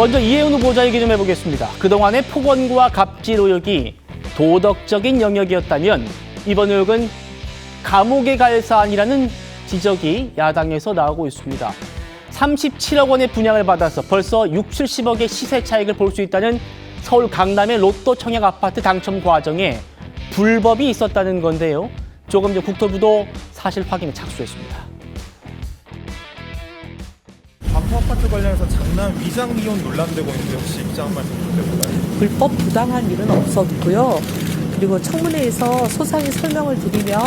먼저 이혜훈 후보자 얘기 좀 해보겠습니다. 그동안의 폭언과 갑질 의혹이 도덕적인 영역이었다면 이번 의혹은 감옥에 갈 사안이라는 지적이 야당에서 나오고 있습니다. 37억 원의 분양을 받아서 벌써 70~70억의 시세 차익을 볼 수 있다는 서울 강남의 로또 청약 아파트 당첨 과정에 불법이 있었다는 건데요. 조금 전 국토부도 사실 확인에 착수했습니다. 반포 아파트 관련해서 장남 위장 미혼 논란되고 있는데 혹시 입장 한 말씀 부탁드릴까요? 불법 부당한 일은 없었고요. 그리고 청문회에서 소상히 설명을 드리면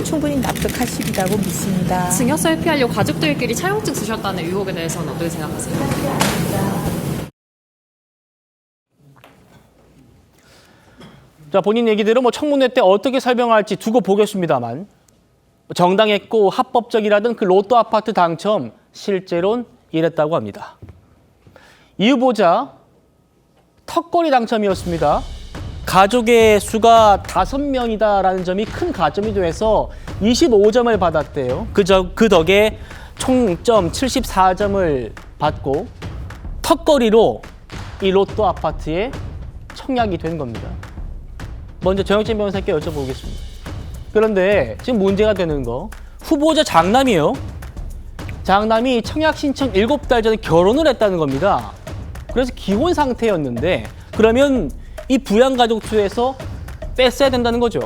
충분히 납득하시리라고 믿습니다. 증여세를 피하려고 가족들끼리 차용증 쓰셨다는 의혹에 대해서는 어떻게 생각하세요? 자, 본인 얘기대로 청문회 때 어떻게 설명할지 두고 보겠습니다만 정당했고 합법적이라던 그 로또 아파트 당첨 실제로는 이랬다고 합니다. 이 후보자 턱걸이 당첨이었습니다. 가족의 수가 5명이다라는 점이 큰 가점이 돼서 25점을 받았대요. 그 덕에 총점 74점을 받고 턱걸이로 이 로또 아파트에 청약이 된 겁니다. 먼저 정혁진 변호사께 여쭤보겠습니다. 그런데 지금 문제가 되는 거 후보자 장남이에요. 장남이 청약 신청 7달 전에 결혼을 했다는 겁니다. 그래서 기혼 상태였는데 그러면 이 부양가족 수에서 뺐어야 된다는 거죠.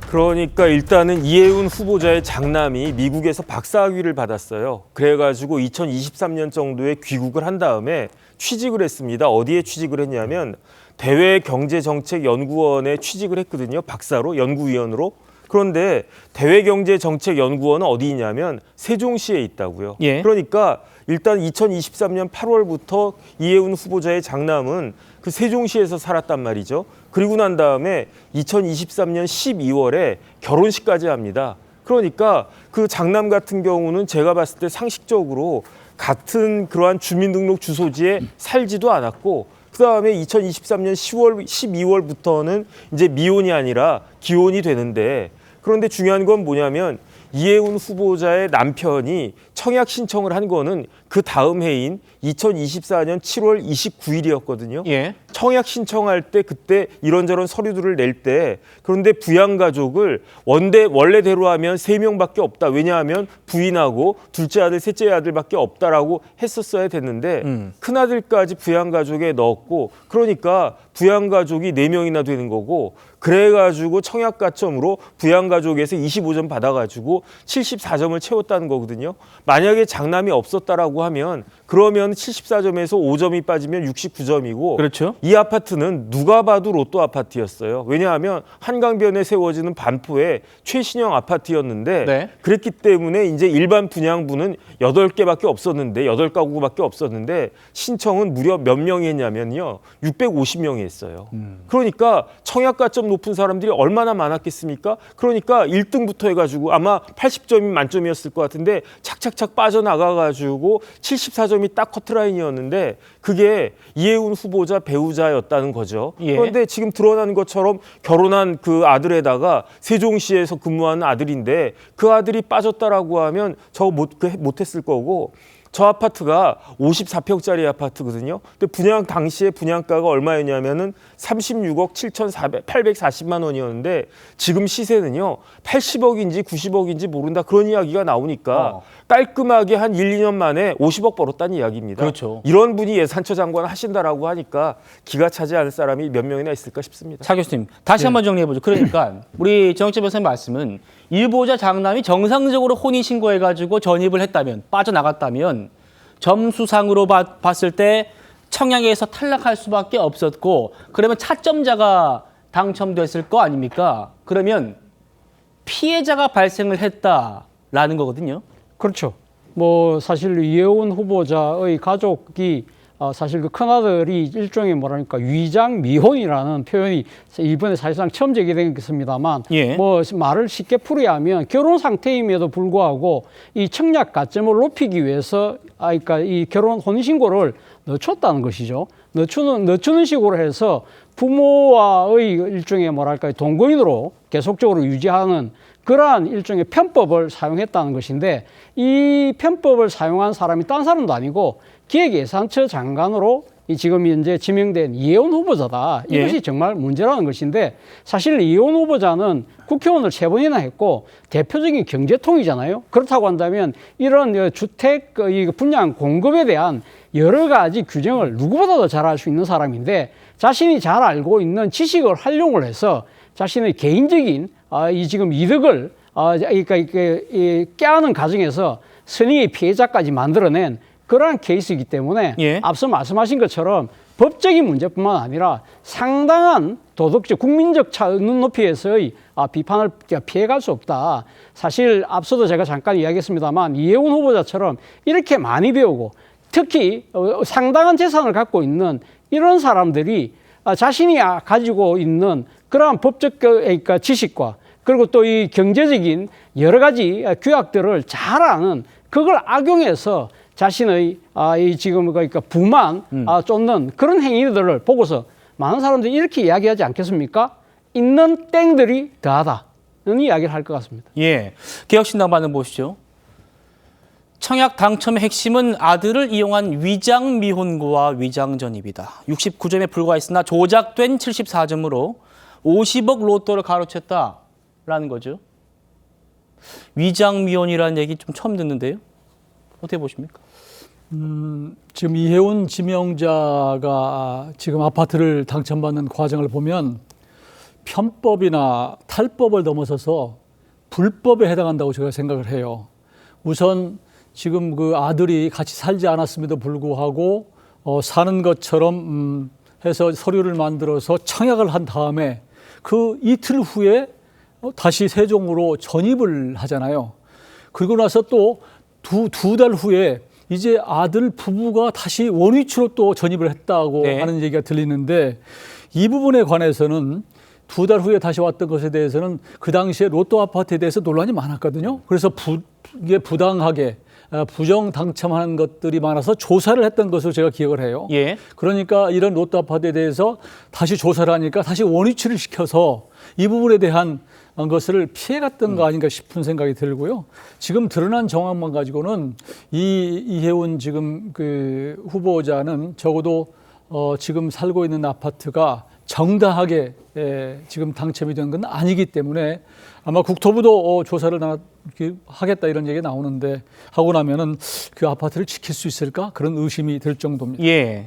그러니까 일단은 이혜훈 후보자의 장남이 미국에서 박사학위를 받았어요. 그래가지고 2023년 정도에 귀국을 한 다음에 취직을 했습니다. 어디에 취직을 했냐면 대외경제정책연구원에 취직을 했거든요. 박사로, 연구위원으로. 그런데 대외경제정책연구원은 어디 있냐면 세종시에 있다고요. 예. 그러니까 일단 2023년 8월부터 이혜훈 후보자의 장남은 그 세종시에서 살았단 말이죠. 그리고 난 다음에 2023년 12월에 결혼식까지 합니다. 그러니까 그 장남 같은 경우는 제가 봤을 때 상식적으로 같은 그러한 주민등록 주소지에 살지도 않았고 그다음에 2023년 10월, 12월부터는 이제 미혼이 아니라 기혼이 되는데 그런데 중요한 건 뭐냐면 이혜훈 후보자의 남편이 청약 신청을 한 거는 그 다음 해인 2024년 7월 29일이었거든요. 예. 청약 신청할 때 그때 이런저런 서류들을 낼 때 그런데 부양가족을 원래대로 하면 3명밖에 없다. 왜냐하면 부인하고 둘째 아들, 셋째 아들밖에 없다라고 했었어야 됐는데 큰아들까지 부양가족에 넣었고 그러니까 부양가족이 4명이나 되는 거고 그래가지고 청약가점으로 부양가족에서 25점 받아가지고 74점을 채웠다는 거거든요. 만약에 장남이 없었다라고 하면 그러면 74점에서 5점이 빠지면 69점이고 그렇죠. 이 아파트는 누가 봐도 로또 아파트였어요. 왜냐하면 한강변에 세워지는 반포의 최신형 아파트였는데 네. 그랬기 때문에 이제 일반 분양부는 8개밖에 없었는데 8가구밖에 없었는데 신청은 무려 몇 명이 했냐면요. 650명이 했어요. 그러니까 청약가점 높은 사람들이 얼마나 많았겠습니까? 그러니까 1등부터 해가지고 아마 80점이 만점이었을 것 같은데 착착착 빠져나가가지고 74점이 딱 커트라인이었는데 그게 이혜훈 후보자 배우자였다는 거죠. 예. 그런데 지금 드러난 것처럼 결혼한 그 아들에다가 세종시에서 근무하는 아들인데 그 아들이 빠졌다라고 하면 저거 못했을 거고 저 아파트가 54평짜리 아파트거든요. 근데 분양 당시에 분양가가 얼마였냐면은 36억 840만 원이었는데 지금 시세는요 80억인지 90억인지 모른다 그런 이야기가 나오니까 깔끔하게 한 1, 2년 만에 50억 벌었다는 이야기입니다. 그렇죠. 이런 분이 예산처 장관 하신다라고 하니까 기가 차지 않을 사람이 몇 명이나 있을까 싶습니다. 차 교수님, 다시 한번 정리해보죠. 그러니까 우리 정혁재 변호사님 말씀은 이 후보자 장남이 정상적으로 혼인신고해가지고 전입을 했다면, 빠져나갔다면 점수상으로 봤을 때 청약에서 탈락할 수밖에 없었고 그러면 차점자가 당첨됐을 거 아닙니까? 그러면 피해자가 발생을 했다라는 거거든요. 그렇죠. 뭐 사실 이혜훈 후보자의 가족이 사실 그 큰아들이 일종의 뭐랄까 위장 미혼이라는 표현이 이번에 사실상 처음 제기됐습니다만 예. 뭐 말을 쉽게 풀이하면 결혼 상태임에도 불구하고 이 청약 가점을 높이기 위해서 그러니까 이 결혼 혼인신고를 늦췄다는 것이죠. 늦추는 식으로 해서 부모와의 일종의 뭐랄까 동거인으로 계속적으로 유지하는 그러한 일종의 편법을 사용했다는 것인데 이 편법을 사용한 사람이 딴 사람도 아니고 기획예산처 장관으로 이 지금 현재 지명된 이혜원 후보자다. 이것이 예. 정말 문제라는 것인데 사실 이혜원 후보자는 국회의원을 3번이나 했고 대표적인 경제통이잖아요. 그렇다고 한다면 이런 주택 분양 공급에 대한 여러 가지 규정을 누구보다도 잘 알 수 있는 사람인데 자신이 잘 알고 있는 지식을 활용을 해서 자신의 개인적인 이 지금 이득을 그러니까 깨하는 과정에서 선의의 피해자까지 만들어낸 그러한 케이스이기 때문에 예. 앞서 말씀하신 것처럼 법적인 문제뿐만 아니라 상당한 도덕적, 국민적 눈높이에서의 비판을 피해갈 수 없다. 사실 앞서도 제가 잠깐 이야기했습니다만 이혜원 후보자처럼 이렇게 많이 배우고 특히 상당한 재산을 갖고 있는 이런 사람들이 자신이 가지고 있는 그러한 법적 그러니까 지식과 그리고 또 이 경제적인 여러 가지 규약들을 잘 아는 그걸 악용해서 자신의 이 지금 그러니까 부만 쫓는 그런 행위들을 보고서 많은 사람들이 이렇게 이야기하지 않겠습니까? 있는 땡들이 더하다는 이야기를 할 것 같습니다. 예, 개혁신당 반응 보시죠. 청약 당첨의 핵심은 아들을 이용한 위장 미혼과 위장 전입이다. 69점에 불과했으나 조작된 74점으로 50억 로또를 가로챘다라는 거죠. 위장 미혼이라는 얘기 좀 처음 듣는데요. 어떻게 보십니까? 지금 이혜원 지명자가 지금 아파트를 당첨받는 과정을 보면 편법이나 탈법을 넘어서서 불법에 해당한다고 제가 생각을 해요. 우선 지금 그 아들이 같이 살지 않았음에도 불구하고 사는 것처럼 해서 서류를 만들어서 청약을 한 다음에 그 이틀 후에 다시 세종으로 전입을 하잖아요. 그리고 나서 또 두 달 후에 이제 아들 부부가 다시 원위치로 또 전입을 했다고 네. 하는 얘기가 들리는데 이 부분에 관해서는 2달 후에 다시 왔던 것에 대해서는 그 당시에 로또 아파트에 대해서 논란이 많았거든요. 그래서 이게 부당하게 부정 당첨하는 것들이 많아서 조사를 했던 것으로 제가 기억을 해요. 예. 그러니까 이런 로또 아파트에 대해서 다시 조사를 하니까 다시 원위치를 시켜서 이 부분에 대한 것을 피해갔던 거 아닌가 싶은 생각이 들고요. 지금 드러난 정황만 가지고는 이혜원 지금 그 후보자는 적어도 지금 살고 있는 아파트가 정당하게 지금 당첨이 된 건 아니기 때문에 아마 국토부도 조사를 하겠다 이런 얘기가 나오는데 하고 나면은 그 아파트를 지킬 수 있을까 그런 의심이 들 정도입니다. 예.